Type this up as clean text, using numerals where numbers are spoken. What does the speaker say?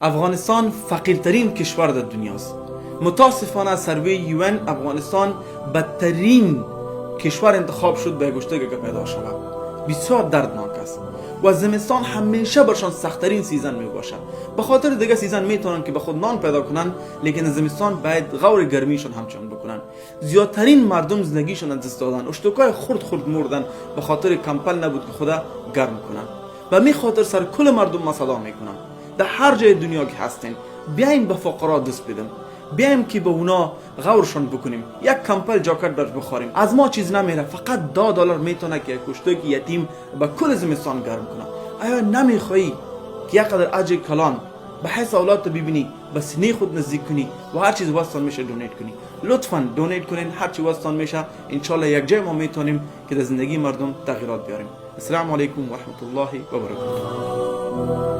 افغانستان فقیرترین کشور در دنیاست. متاسفانه سروی یون افغانستان بدترین کشور انتخاب شد به گشتگی که پیدا شود. بسیار دردناک است و زمستان همیشه برشان سختترین سیزن می باشد. به خاطر دیگه سیزن میتونن که به خود نان پیدا کنن، لیکن زمستان باید غور گرمیشون همچنان بکنن. زیادترین مردم زندگیشون از دست دادن، اشتکای خرد مردن به خاطر کمپل نبود که خدا گرم کنن. و می خاطر سر کل مردم ما صدا میکنم، در هر جای دنیا که هستین بیاین به فقرا دست بدیم، بیایم که به اونا غورشون بکنیم، یک کمپل جاکت برش بخوریم. از ما چیز نمیره، فقط $10 میتونه که کشتگی یتیم به کل زمستان گرم کنه. آیا نمیخوایی که یک قدر اجر کلان به حیث اولاد ببینی، به سینه خود نزدیک کنی و هر چیز واسطان میشه دونیت کنی؟ لطفاً دونیت کنین، هر چی واسطان میشه انشالله یک جای ما میتونیم که در زندگی مردم تغییرات بیاریم. السلام علیکم و رحمت الله و برکاته.